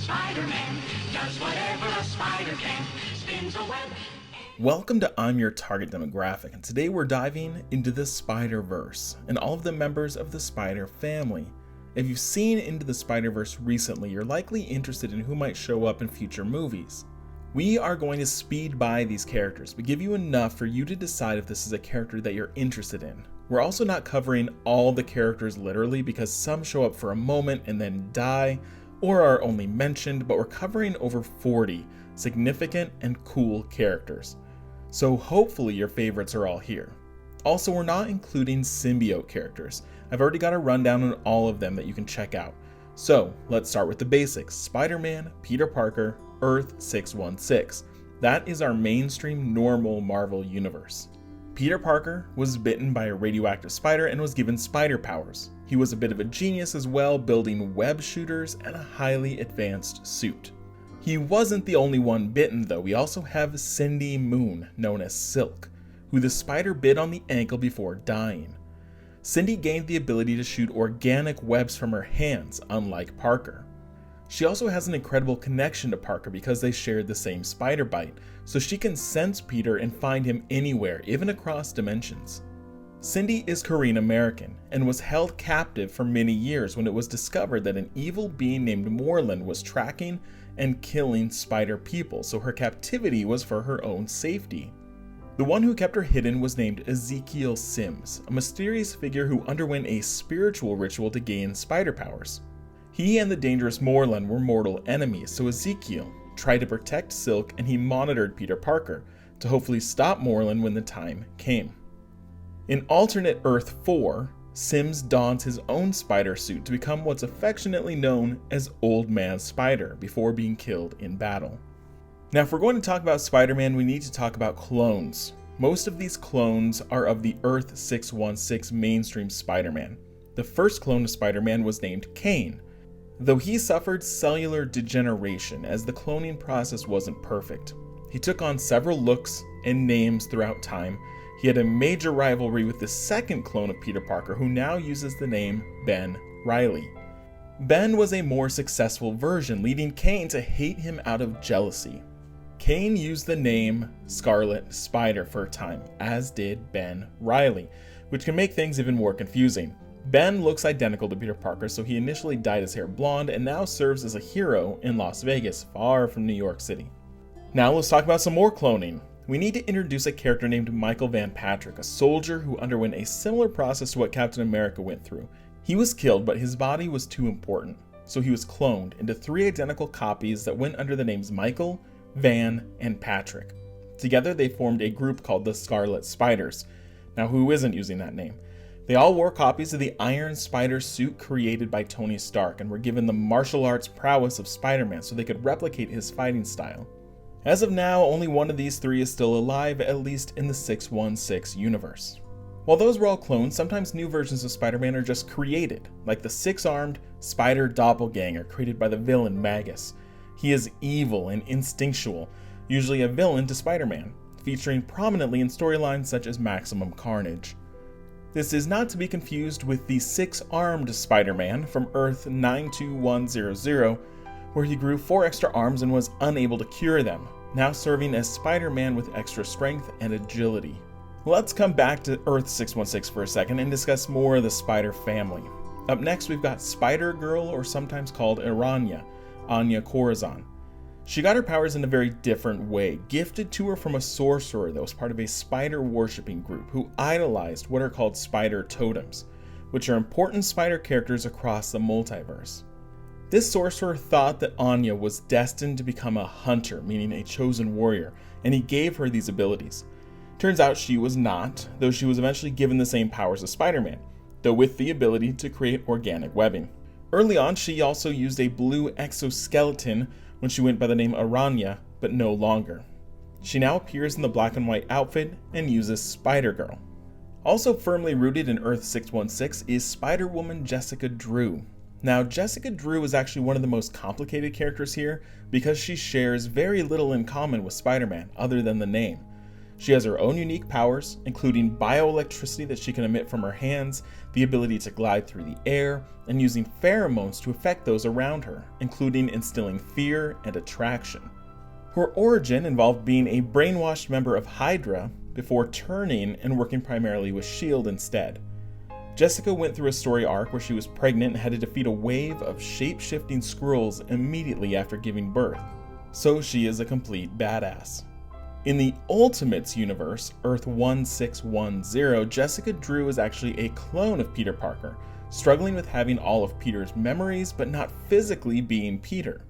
Spider-Man does whatever a spider can, spins a web. Welcome to I'm Your Target Demographic, and today we're diving into the Spider-Verse and all of the members of the Spider family. If you've seen Into the Spider-Verse recently, you're likely interested in who might show up in future movies. We are going to speed by these characters, but give you enough for you to decide if this is a character that you're interested in. We're also not covering all the characters literally because some show up for a moment and then die, or are only mentioned, but we're covering over 40 significant and cool characters. So hopefully your favorites are all here. Also, we're not including symbiote characters. I've already got a rundown on all of them that you can check out. So let's start with the basics. Spider-Man, Peter Parker, Earth 616. That is our mainstream normal Marvel universe. Peter Parker was bitten by a radioactive spider and was given spider powers. He was a bit of a genius as well, building web shooters and a highly advanced suit. He wasn't the only one bitten though. We also have Cindy Moon, known as Silk, who the spider bit on the ankle before dying. Cindy gained the ability to shoot organic webs from her hands, unlike Parker. She also has an incredible connection to Parker because they shared the same spider bite, so she can sense Peter and find him anywhere, even across dimensions. Cindy is Korean American and was held captive for many years when it was discovered that an evil being named Moreland was tracking and killing spider people, so her captivity was for her own safety. The one who kept her hidden was named Ezekiel Sims, a mysterious figure who underwent a spiritual ritual to gain spider powers. He and the dangerous Moreland were mortal enemies, so Ezekiel tried to protect Silk and he monitored Peter Parker to hopefully stop Moreland when the time came. In alternate Earth 4, Sims dons his own spider suit to become what's affectionately known as Old Man Spider before being killed in battle. Now if we're going to talk about Spider-Man, we need to talk about clones. Most of these clones are of the Earth 616 mainstream Spider-Man. The first clone of Spider-Man was named Kaine, though he suffered cellular degeneration as the cloning process wasn't perfect. He took on several looks and names throughout time. He had a major rivalry with the second clone of Peter Parker, who now uses the name Ben Reilly. Ben was a more successful version, leading Kaine to hate him out of jealousy. Kaine used the name Scarlet Spider for a time, as did Ben Reilly, which can make things even more confusing. Ben looks identical to Peter Parker, so he initially dyed his hair blonde and now serves as a hero in Las Vegas, far from New York City. Now let's talk about some more cloning. We need to introduce a character named Michael Van Patrick, a soldier who underwent a similar process to what Captain America went through. He was killed, but his body was too important, so he was cloned into 3 identical copies that went under the names Michael, Van, and Patrick. Together they formed a group called the Scarlet Spiders. Now who isn't using that name? They all wore copies of the Iron Spider suit created by Tony Stark and were given the martial arts prowess of Spider-Man so they could replicate his fighting style. As of now, only one of these 3 is still alive, at least in the 616 universe. While those were all clones, sometimes new versions of Spider-Man are just created, like the 6-armed Spider Doppelganger created by the villain Magus. He is evil and instinctual, usually a villain to Spider-Man, featuring prominently in storylines such as Maximum Carnage. This is not to be confused with the 6-armed Spider-Man from Earth 92100, where he grew 4 extra arms and was unable to cure them, now serving as Spider-Man with extra strength and agility. Let's come back to Earth 616 for a second and discuss more of the Spider family. Up next we've got Spider-Girl, or sometimes called Arana, Anya Corazon. She got her powers in a very different way, gifted to her from a sorcerer that was part of a spider worshipping group who idolized what are called spider totems, which are important spider characters across the multiverse. This sorcerer thought that Anya was destined to become a hunter, meaning a chosen warrior, and he gave her these abilities. Turns out she was not, though she was eventually given the same powers as Spider-Man, though with the ability to create organic webbing. Early on, she also used a blue exoskeleton when she went by the name Arana, but no longer. She now appears in the black and white outfit and uses Spider-Girl. Also firmly rooted in Earth 616 is Spider-Woman Jessica Drew. Now, Jessica Drew is actually one of the most complicated characters here because she shares very little in common with Spider-Man other than the name. She has her own unique powers, including bioelectricity that she can emit from her hands, the ability to glide through the air, and using pheromones to affect those around her, including instilling fear and attraction. Her origin involved being a brainwashed member of Hydra before turning and working primarily with S.H.I.E.L.D. instead. Jessica went through a story arc where she was pregnant and had to defeat a wave of shape-shifting squirrels immediately after giving birth, so she is a complete badass. In the Ultimates universe, Earth 1610, Jessica Drew is actually a clone of Peter Parker, struggling with having all of Peter's memories but not physically being Peter.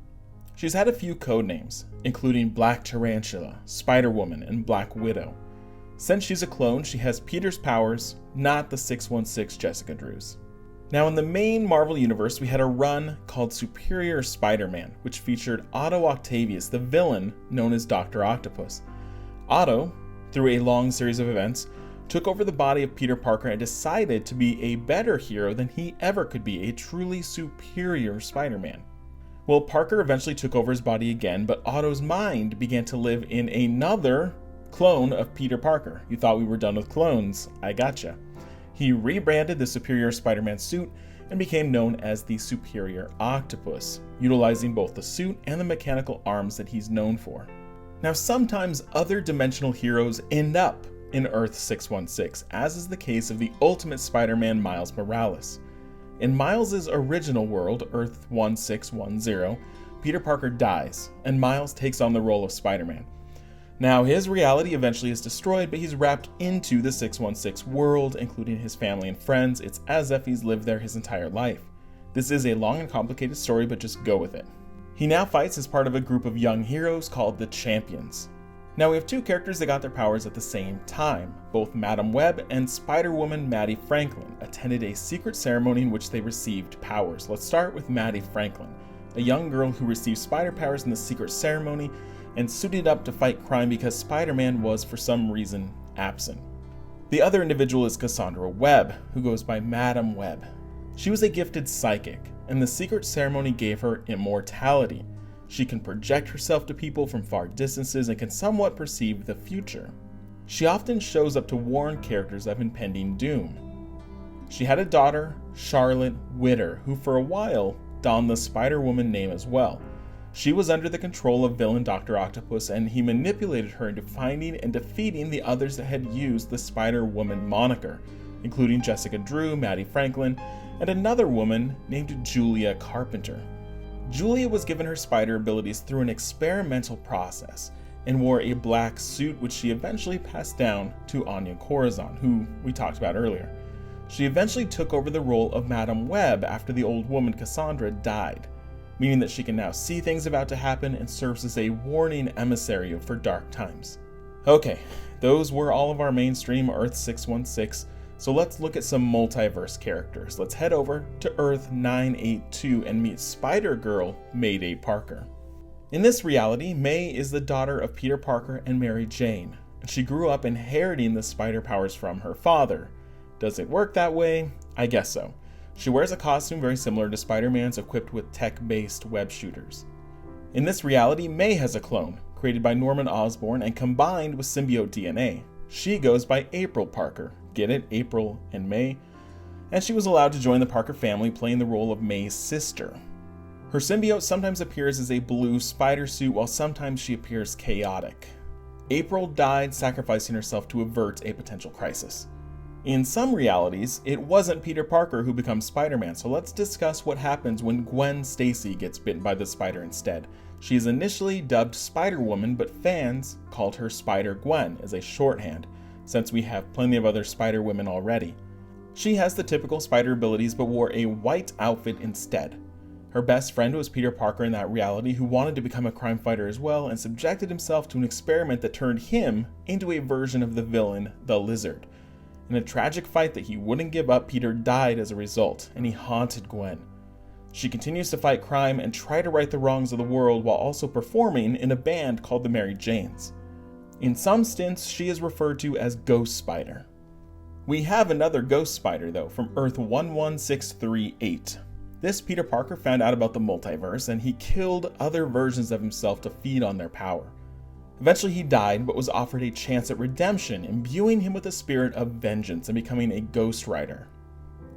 She's had a few codenames, including Black Tarantula, Spider-Woman, and Black Widow. Since she's a clone, she has Peter's powers, not the 616 Jessica Drews. Now in the main Marvel universe, we had a run called Superior Spider-Man, which featured Otto Octavius, the villain known as Dr. Octopus. Otto, through a long series of events, took over the body of Peter Parker and decided to be a better hero than he ever could be, a truly superior Spider-Man. Well, Parker eventually took over his body again, but Otto's mind began to live in another clone of Peter Parker. You thought we were done with clones? I gotcha. He rebranded the Superior Spider-Man suit and became known as the Superior Octopus, utilizing both the suit and the mechanical arms that he's known for. Now, sometimes other dimensional heroes end up in Earth 616, as is the case of the Ultimate Spider-Man Miles Morales. In Miles' original world, Earth 1610, Peter Parker dies, and Miles takes on the role of Spider-Man. Now, his reality eventually is destroyed, but he's wrapped into the 616 world, including his family and friends. It's as if he's lived there his entire life. This is a long and complicated story, but just go with it. He now fights as part of a group of young heroes called the Champions. Now we have two characters that got their powers at the same time. Both Madam Webb and Spider-Woman Mattie Franklin attended a secret ceremony in which they received powers. Let's start with Mattie Franklin, a young girl who received spider powers in the secret ceremony and suited up to fight crime because Spider-Man was for some reason absent. The other individual is Cassandra Webb, who goes by Madam Webb. She was a gifted psychic, and the secret ceremony gave her immortality. She can project herself to people from far distances and can somewhat perceive the future. She often shows up to warn characters of impending doom. She had a daughter, Charlotte Witter, who for a while donned the Spider-Woman name as well. She was under the control of villain Dr. Octopus, and he manipulated her into finding and defeating the others that had used the Spider-Woman moniker, including Jessica Drew, Mattie Franklin, and another woman named Julia Carpenter. Julia was given her spider abilities through an experimental process and wore a black suit, which she eventually passed down to Anya Corazon, who we talked about earlier. She eventually took over the role of Madam Webb after the old woman Cassandra died, meaning that she can now see things about to happen and serves as a warning emissary for dark times. Okay, those were all of our mainstream Earth 616. So let's look at some multiverse characters. Let's head over to Earth 982 and meet Spider-Girl Mayday Parker. In this reality, May is the daughter of Peter Parker and Mary Jane, and she grew up inheriting the spider powers from her father. Does it work that way? I guess so. She wears a costume very similar to Spider-Man's, equipped with tech-based web shooters. In this reality, May has a clone, created by Norman Osborn and combined with symbiote DNA. She goes by April Parker. Get it? April and May. And she was allowed to join the Parker family, playing the role of May's sister. Her symbiote sometimes appears as a blue spider suit, while sometimes she appears chaotic. April died sacrificing herself to avert a potential crisis. In some realities, it wasn't Peter Parker who becomes Spider-Man, so let's discuss what happens when Gwen Stacy gets bitten by the spider instead. She is initially dubbed Spider-Woman, but fans called her Spider-Gwen as a shorthand, since we have plenty of other Spider-Women already. She has the typical spider abilities, but wore a white outfit instead. Her best friend was Peter Parker in that reality, who wanted to become a crime fighter as well, and subjected himself to an experiment that turned him into a version of the villain, the Lizard. In a tragic fight that he wouldn't give up, Peter died as a result, and he haunted Gwen. She continues to fight crime and try to right the wrongs of the world while also performing in a band called the Mary Janes. In some stints, she is referred to as Ghost Spider. We have another Ghost Spider, though, from Earth 11638. This Peter Parker found out about the multiverse, and he killed other versions of himself to feed on their power. Eventually he died, but was offered a chance at redemption, imbuing him with a spirit of vengeance and becoming a Ghost Rider.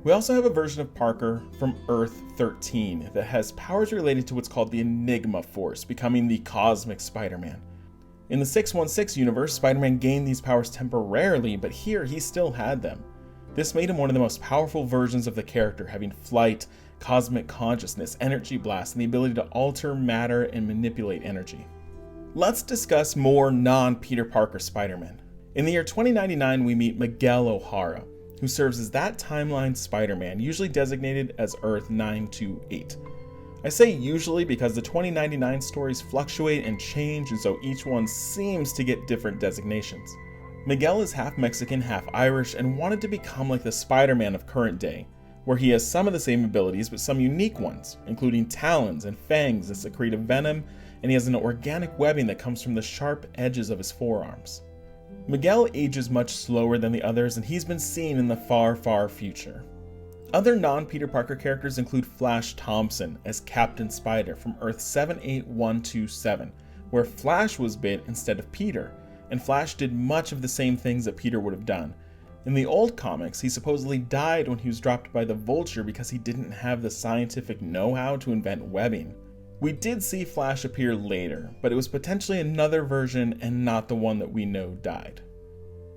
We also have a version of Parker from Earth 13 that has powers related to what's called the Enigma Force, becoming the Cosmic Spider-Man. In the 616 universe, Spider-Man gained these powers temporarily, but here he still had them. This made him one of the most powerful versions of the character, having flight, cosmic consciousness, energy blast, and the ability to alter matter and manipulate energy. Let's discuss more non-Peter Parker Spider-Man. In the year 2099, we meet Miguel O'Hara, who serves as that timeline Spider-Man, usually designated as Earth 928. I say usually because the 2099 stories fluctuate and change, and so each one seems to get different designations. Miguel is half Mexican, half Irish, and wanted to become like the Spider-Man of current day, where he has some of the same abilities but some unique ones, including talons and fangs that secrete a venom, and he has an organic webbing that comes from the sharp edges of his forearms. Miguel ages much slower than the others, and he's been seen in the far, far future. Other non-Peter Parker characters include Flash Thompson as Captain Spider from Earth 78127, where Flash was bit instead of Peter, and Flash did much of the same things that Peter would have done. In the old comics, he supposedly died when he was dropped by the Vulture because he didn't have the scientific know-how to invent webbing. We did see Flash appear later, but it was potentially another version and not the one that we know died.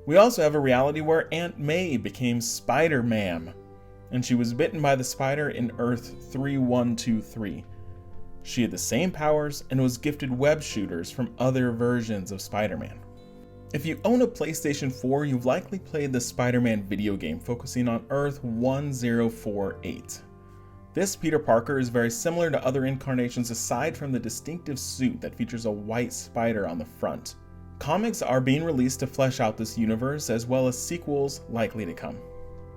We also have a reality where Aunt May became Spider-Man, and she was bitten by the spider in Earth 3123. She had the same powers and was gifted web shooters from other versions of Spider-Man. If you own a PlayStation 4, you've likely played the Spider-Man video game focusing on Earth 1048. This Peter Parker is very similar to other incarnations aside from the distinctive suit that features a white spider on the front. Comics are being released to flesh out this universe, as well as sequels likely to come.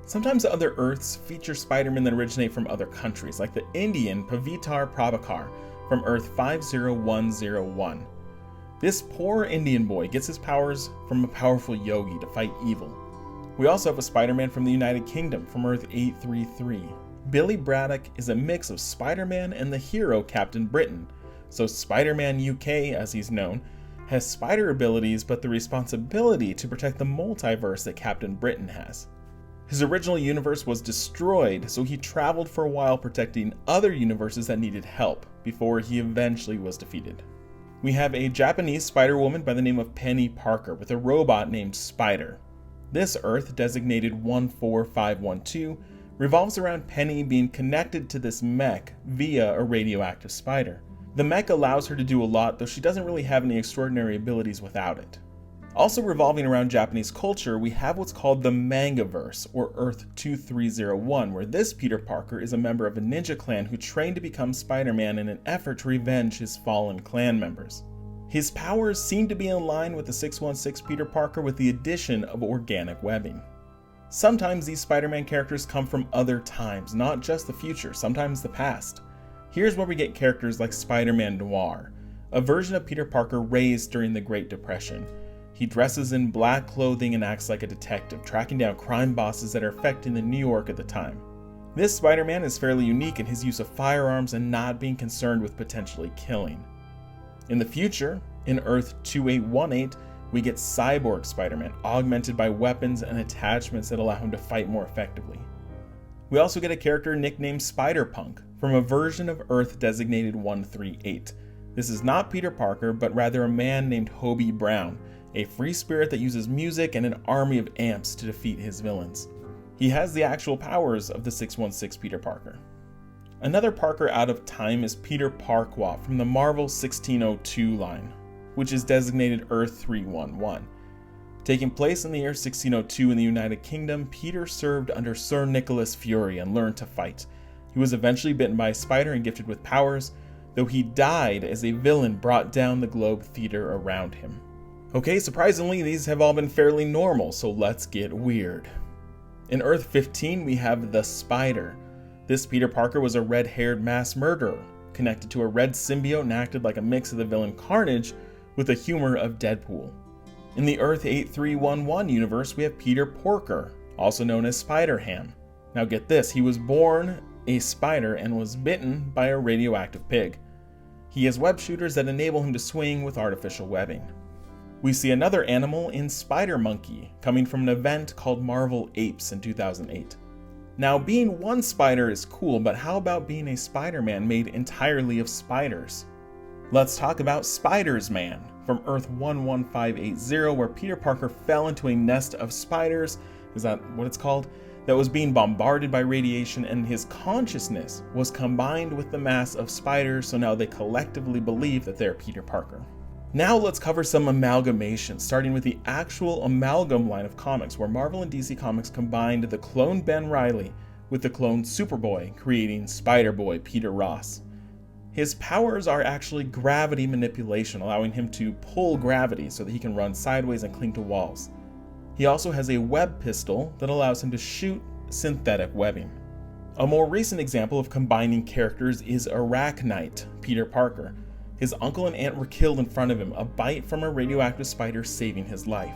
Sometimes other Earths feature Spider-Man that originate from other countries, like the Indian Pavitar Prabhakar from Earth 50101. This poor Indian boy gets his powers from a powerful yogi to fight evil. We also have a Spider-Man from the United Kingdom from Earth 833. Billy Braddock is a mix of Spider-Man and the hero Captain Britain, so Spider-Man UK, as he's known, has spider abilities but the responsibility to protect the multiverse that Captain Britain has. His original universe was destroyed, so he traveled for a while protecting other universes that needed help, before he eventually was defeated. We have a Japanese Spider-Woman by the name of Peni Parker with a robot named Spider. This Earth, designated 14512, revolves around Peni being connected to this mech via a radioactive spider. The mech allows her to do a lot, though she doesn't really have any extraordinary abilities without it. Also revolving around Japanese culture, we have what's called the Mangaverse, or Earth 2301, where this Peter Parker is a member of a ninja clan who trained to become Spider-Man in an effort to revenge his fallen clan members. His powers seem to be in line with the 616 Peter Parker with the addition of organic webbing. Sometimes these Spider-Man characters come from other times, not just the future, sometimes the past. Here's where we get characters like Spider-Man Noir, a version of Peter Parker raised during the Great Depression. He dresses in black clothing and acts like a detective, tracking down crime bosses that are affecting the New York at the time. This Spider-Man is fairly unique in his use of firearms and not being concerned with potentially killing. In the future, in Earth 2818, we get Cyborg Spider-Man, augmented by weapons and attachments that allow him to fight more effectively. We also get a character nicknamed Spider-Punk from a version of Earth designated 138. This is not Peter Parker, but rather a man named Hobie Brown, a free spirit that uses music and an army of amps to defeat his villains. He has the actual powers of the 616 Peter Parker. Another Parker out of time is Peter Parquois from the Marvel 1602 line, which is designated Earth 311. Taking place in the year 1602 in the United Kingdom, Peter served under Sir Nicholas Fury and learned to fight. He was eventually bitten by a spider and gifted with powers, though he died as a villain brought down the Globe Theater around him. Okay, surprisingly, these have all been fairly normal, so let's get weird. In Earth 15, we have the Spider. This Peter Parker was a red-haired mass murderer, connected to a red symbiote and acted like a mix of the villain Carnage with the humor of Deadpool. In the Earth 8311 universe, we have Peter Porker, also known as Spider-Ham. Now get this, he was born a spider and was bitten by a radioactive pig. He has web shooters that enable him to swing with artificial webbing. We see another animal in Spider Monkey, coming from an event called Marvel Apes in 2008. Now, being one spider is cool, but how about being a Spider-Man made entirely of spiders? Let's talk about Spiders-Man from Earth 11580, where Peter Parker fell into a nest of spiders, is that what it's called? That was being bombarded by radiation, and his consciousness was combined with the mass of spiders, so now they collectively believe that they're Peter Parker. Now let's cover some amalgamations, starting with the actual Amalgam line of comics, where Marvel and DC Comics combined the clone Ben Reilly with the clone Superboy, creating Spider-Boy Peter Ross. His powers are actually gravity manipulation, allowing him to pull gravity so that he can run sideways and cling to walls. He also has a web pistol that allows him to shoot synthetic webbing. A more recent example of combining characters is Arachnite, Peter Parker. His uncle and aunt were killed in front of him, a bite from a radioactive spider saving his life.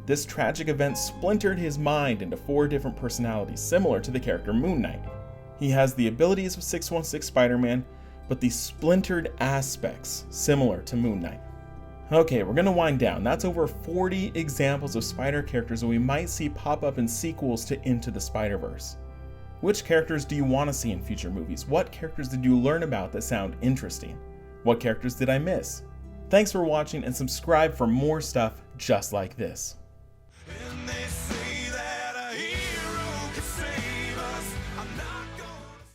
This tragic event splintered his mind into 4 different personalities, similar to the character Moon Knight. He has the abilities of 616 Spider-Man, but the splintered aspects similar to Moon Knight. Okay, we're gonna wind down. That's over 40 examples of spider characters that we might see pop up in sequels to Into the Spider-Verse. Which characters do you want to see in future movies? What characters did you learn about that sound interesting? What characters did I miss? Thanks for watching, and subscribe for more stuff just like this.